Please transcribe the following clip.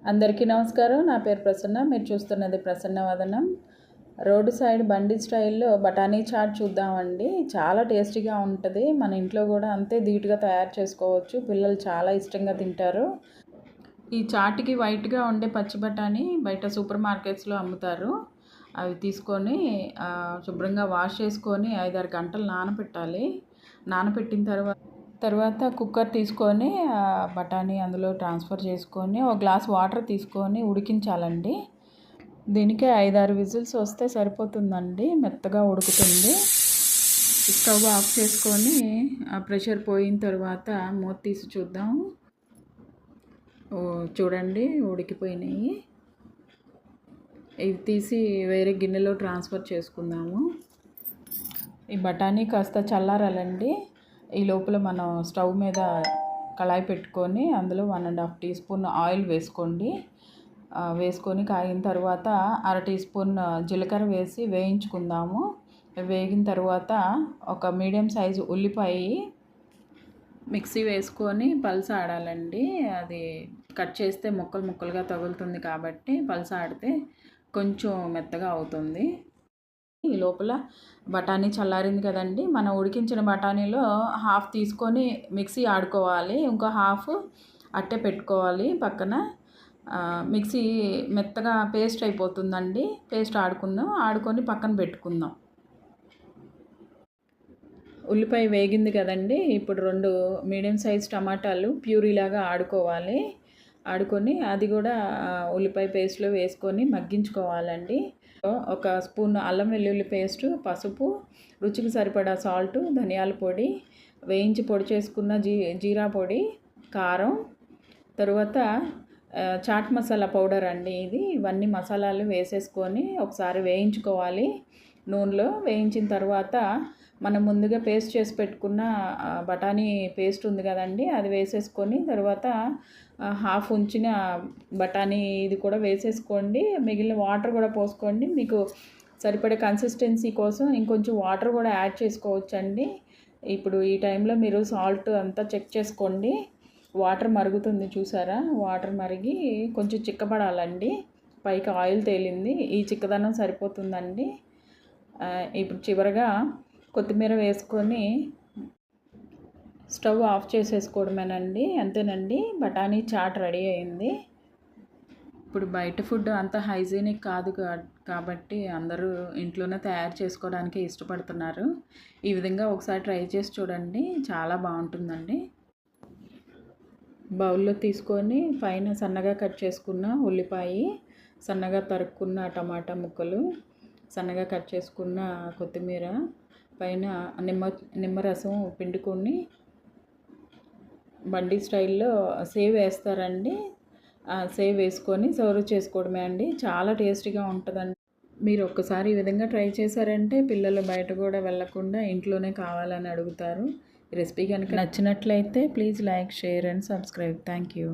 అందరికీ నమస్కారం. నా పేరు ప్రసన్న. మీరు చూస్తున్నది ప్రసన్న వదనం. రోడ్డు సైడ్ బండి స్టైల్లో బఠానీ చాట్ చూద్దామండి. చాలా టేస్టీగా ఉంటుంది. మన ఇంట్లో కూడా అంతే ధీటుగా తయారు చేసుకోవచ్చు. పిల్లలు చాలా ఇష్టంగా తింటారు. ఈ చాట్కి వైట్గా ఉండే పచ్చి బఠానీ బయట సూపర్ మార్కెట్స్లో అమ్ముతారు. అవి తీసుకొని శుభ్రంగా వాష్ చేసుకొని 5-6 గంటలు నానబెట్టాలి. నానబెట్టిన తర్వాత కుక్కర్ తీసుకొని బఠానీ అందులో ట్రాన్స్ఫర్ చేసుకొని ఒక గ్లాస్ వాటర్ తీసుకొని ఉడికించాలండి. దీనికి 5-6 విజిల్స్ వస్తే సరిపోతుందండి. మెత్తగా ఉడుకుతుంది. స్టవ్ ఆఫ్ చేసుకొని ప్రెషర్ పోయిన తర్వాత మూత తీసి చూద్దాం. చూడండి ఉడికిపోయినాయి. ఇవి తీసి వేరే గిన్నెలో ట్రాన్స్ఫర్ చేసుకుందాము. ఈ బఠానీ కాస్త చల్లారాలండి. ఈ లోపల మనం స్టవ్ మీద కళాయి పెట్టుకొని అందులో 1.5 టీ స్పూన్ ఆయిల్ వేసుకోండి. వేసుకొని కాగిన తర్వాత 1/2 టీ స్పూన్ జీలకర్ర వేసి వేయించుకుందాము. వేగిన తర్వాత ఒక మీడియం సైజు ఉల్లిపాయ మిక్సీ వేసుకొని పల్స ఆడాలండి. అది కట్ చేస్తే ముక్కలు ముక్కలుగా తగులుతుంది కాబట్టి పల్స ఆడితే కొంచెం మెత్తగా అవుతుంది. ఈ లోపల బఠానీ చల్లారింది కదండి. మనం ఉడికించిన బఠానీలో హాఫ్ తీసుకొని మిక్సీ ఆడుకోవాలి. ఇంకో హాఫ్ అట్టే పెట్టుకోవాలి పక్కన. మిక్సీ మెత్తగా పేస్ట్ అయిపోతుందండి. పేస్ట్ ఆడుకొని పక్కన పెట్టుకుందాం. ఉల్లిపాయ వేగింది కదండి. ఇప్పుడు 2 మీడియం సైజ్ టమాటాలు ప్యూరీలాగా ఆడుకొని అది కూడా ఉల్లిపాయ పేస్ట్లో వేసుకొని మగ్గించుకోవాలండి. ఒక స్పూన్ అల్లం వెల్లుల్లి పేస్టు, పసుపు, రుచికి సరిపడా సాల్టు, ధనియాల పొడి, వేయించి పొడి చేసుకున్న జీరా పొడి, కారం, తరువాత చాట్ మసాలా పౌడర్ అండి ఇది. ఇవన్నీ మసాలాలు వేసేసుకొని ఒకసారి వేయించుకోవాలి. నూనెలో వేయించిన తర్వాత మనం ముందుగా పేస్ట్ చేసి పెట్టుకున్న బఠానీ పేస్ట్ ఉంది కదండి, అది వేసేసుకొని తర్వాత హాఫ్ ఉంచిన బఠానీ ఇది కూడా వేసేసుకోండి. మిగిలిన వాటర్ కూడా పోసుకోండి. మీకు సరిపడే కన్సిస్టెన్సీ కోసం ఇంకొంచెం వాటర్ కూడా యాడ్ చేసుకోవచ్చండి. ఇప్పుడు ఈ టైంలో మీరు సాల్ట్ అంతా చెక్ చేసుకోండి. వాటర్ మరుగుతుంది చూసారా? వాటర్ మరిగి కొంచెం చిక్కబడాలండి. పైకి ఆయిల్ తేలింది. ఈ చిక్కదనం సరిపోతుందండి. ఇప్పుడు చివరగా కొత్తిమీర వేసుకొని స్టవ్ ఆఫ్ చేసేసుకోవడమేనండి. అంతేనండి, బఠానీ చాట్ రెడీ అయింది. ఇప్పుడు బయట ఫుడ్ అంత హైజీనిక్ కాదు కాబట్టి అందరూ ఇంట్లోనే తయారు చేసుకోవడానికి ఇష్టపడుతున్నారు. ఈ విధంగా ఒకసారి ట్రై చేసి చూడండి. చాలా బాగుంటుందండి. బౌల్లో తీసుకొని పైన సన్నగా కట్ చేసుకున్న ఉల్లిపాయ, సన్నగా తరుక్కున్న టమాటా ముక్కలు, సన్నగా కట్ చేసుకున్న కొత్తిమీర, పైన నిమ్మరసం పిండుకొని బండి స్టైల్లో సేవ్ వేస్తారండి. సేవ్ వేసుకొని సర్వ్ చేసుకోవడమే అండి. చాలా టేస్టీగా ఉంటుందండి. మీరు ఒక్కసారి ఈ విధంగా ట్రై చేశారంటే పిల్లలు బయట కూడా వెళ్ళకుండా ఇంట్లోనే కావాలని అడుగుతారు. ఈ రెసిపీ కనుక నచ్చినట్లయితే please like, share and subscribe. Thank you.